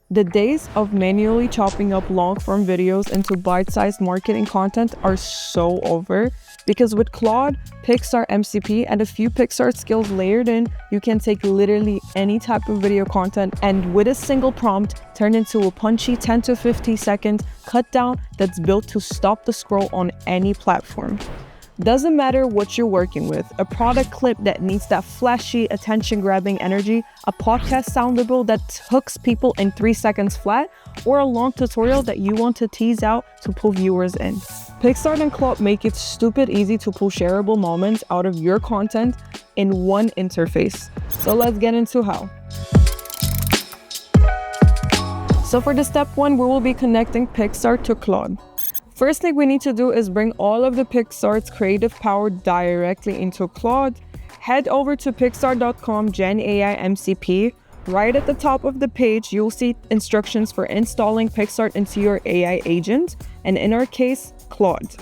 The days of manually chopping up long-form videos into bite-sized marketing content are so over, because with Claude, Picsart MCP, and a few Picsart skills layered in, you can take literally any type of video content and with a single prompt, turn into a punchy 10 to 50 second cut down that's built to stop the scroll on any platform. Doesn't matter what you're working with, a product clip that needs that flashy, attention-grabbing energy, a podcast soundable that hooks people in 3 seconds flat, or a long tutorial that you want to tease out to pull viewers in. Picsart and Claude make it stupid easy to pull shareable moments out of your content in one interface. So let's get into how. So for the step 1, we will be connecting Picsart to Claude. First thing we need to do is bring all of the Picsart's creative power directly into Claude. Head over to picsart.com Gen AI MCP. Right at the top of the page, you'll see instructions for installing Picsart into your AI agent, and in our case, Claude.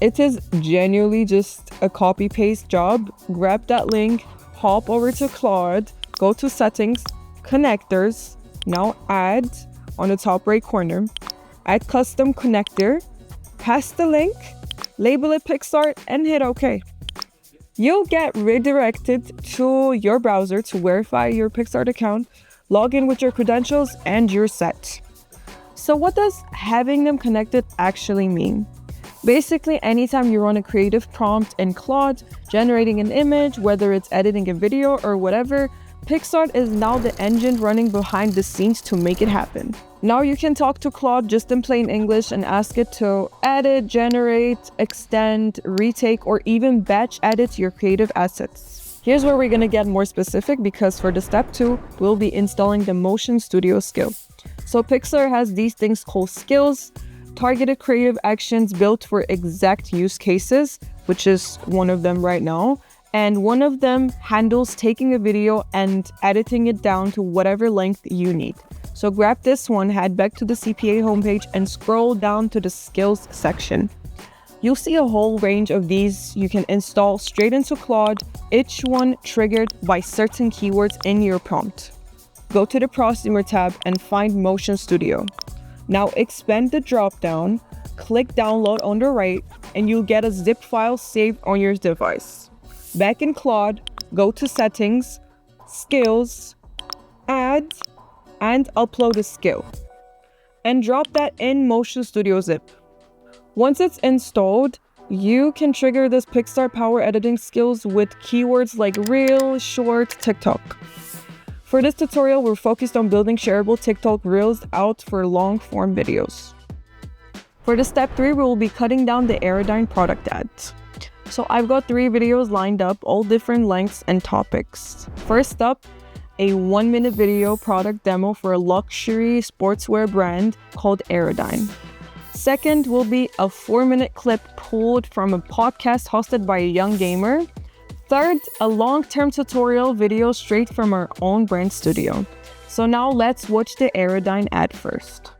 It is genuinely just a copy-paste job. Grab that link, hop over to Claude, go to Settings, Connectors, now Add on the top right corner, add Custom Connector, paste the link, label it Picsart, and hit OK. You'll get redirected to your browser to verify your Picsart account, log in with your credentials, and you're set. So what does having them connected actually mean? Basically, anytime you run a creative prompt in Claude, generating an image, whether it's editing a video or whatever, Picsart is now the engine running behind the scenes to make it happen. Now you can talk to Claude just in plain English and ask it to edit, generate, extend, retake, or even batch edit your creative assets. Here's where we're going to get more specific, because for the step 2, we'll be installing the Motion Studio skill. So Picsart has these things called skills, targeted creative actions built for exact use cases, which is one of them right now. And one of them handles taking a video and editing it down to whatever length you need. So grab this one, head back to the CPA homepage, and scroll down to the skills section. You'll see a whole range of these you can install straight into Claude, each one triggered by certain keywords in your prompt. Go to the Prosumer tab and find Motion Studio. Now expand the drop-down, click download on the right, and you'll get a zip file saved on your device. Back in Claude, go to Settings, Skills, Add, and upload a skill. And drop that in Motion Studio zip. Once it's installed, you can trigger this Picsart power editing skills with keywords like Reel, Short, TikTok. For this tutorial, we're focused on building shareable TikTok Reels out for long-form videos. For the step 3, we will be cutting down the Aerodyne product ads. So I've got 3 videos lined up, all different lengths and topics. First up, a 1-minute video product demo for a luxury sportswear brand called Aerodyne. Second will be a 4-minute clip pulled from a podcast hosted by a young gamer. Third, a long-term tutorial video straight from our own brand studio. So now let's watch the Aerodyne ad first.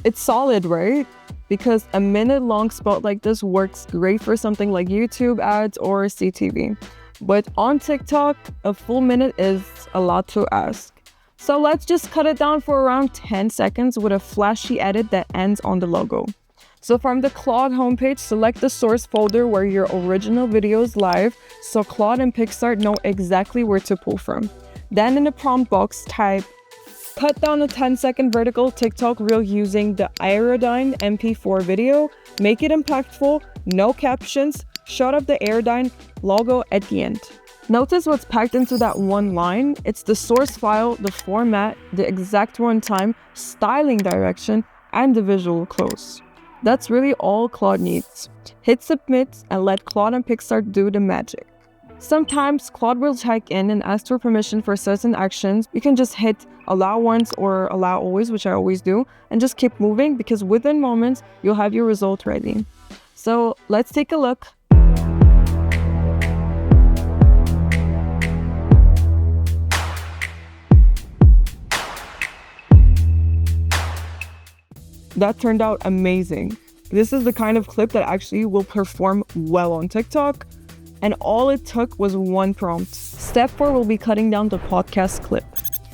It's solid, right? Because a minute-long spot like this works great for something like YouTube ads or CTV. But on TikTok, a full minute is a lot to ask. So let's just cut it down for around 10 seconds with a flashy edit that ends on the logo. So from the Claude homepage, select the source folder where your original video is live, so Claude and Picsart know exactly where to pull from. Then in the prompt box, type cut down a 10-second vertical TikTok reel using the Aerodyne MP4 video. Make it impactful, no captions, shut up the Aerodyne logo at the end. Notice what's packed into that one line. It's the source file, the format, the exact runtime, styling direction, and the visual close. That's really all Claude needs. Hit submit and let Claude and Picsart do the magic. Sometimes Claude will check in and ask for permission for certain actions. You can just hit allow once or allow always, which I always do, and just keep moving, because within moments you'll have your result ready. So let's take a look. that turned out amazing. This is the kind of clip that actually will perform well on TikTok. And all it took was one prompt. Step 4 will be cutting down the podcast clip.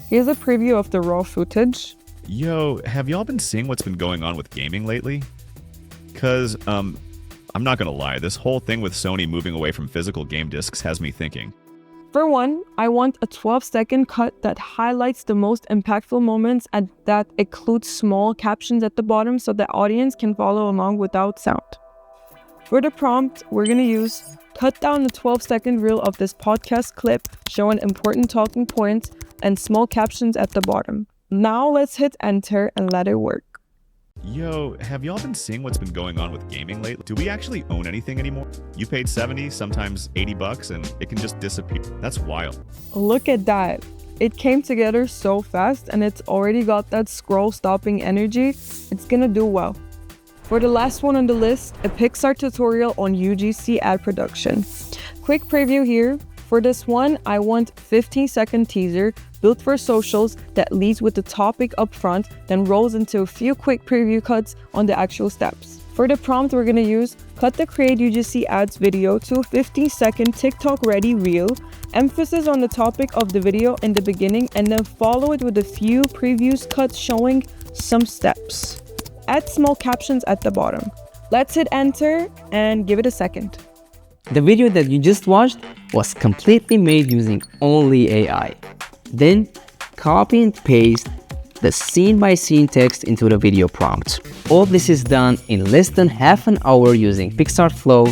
Here's a preview of the raw footage. Yo, have y'all been seeing what's been going on with gaming lately? Cause, I'm not gonna lie, this whole thing with Sony moving away from physical game discs has me thinking. For one, I want a 12-second cut that highlights the most impactful moments and that includes small captions at the bottom so the audience can follow along without sound. For the prompt, we're gonna use cut down the 12-second reel of this podcast clip showing important talking points and small captions at the bottom. Now let's hit enter and let it work. Yo, have y'all been seeing what's been going on with gaming lately? Do we actually own anything anymore? You paid 70, sometimes 80 bucks, and it can just disappear. That's wild. Look at that. It came together so fast and it's already got that scroll stopping energy. It's gonna do well. For the last one on the list, a Picsart tutorial on UGC ad production. Quick preview here. For this one, I want 15-second teaser built for socials that leads with the topic up front, then rolls into a few quick preview cuts on the actual steps. For the prompt, we're gonna use cut the Create UGC ads video to a 15-second TikTok-ready reel, emphasis on the topic of the video in the beginning, and then follow it with a few previews cuts showing some steps. Add small captions at the bottom. Let's hit enter and give it a second. The video that you just watched was completely made using only AI. Then copy and paste the scene-by-scene text into the video prompt. All this is done in less than half an hour using Picsart Flow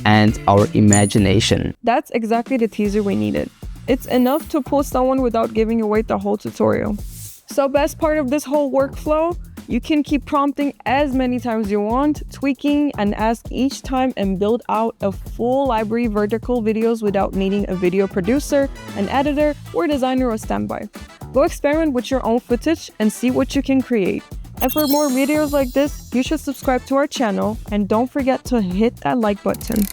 and our imagination. That's exactly the teaser we needed. It's enough to pull someone without giving away the whole tutorial. So best part of this whole workflow, you can keep prompting as many times you want, tweaking and ask each time and build out a full library of vertical videos without needing a video producer, an editor, or designer or standby. Go experiment with your own footage and see what you can create. And for more videos like this, you should subscribe to our channel and don't forget to hit that like button.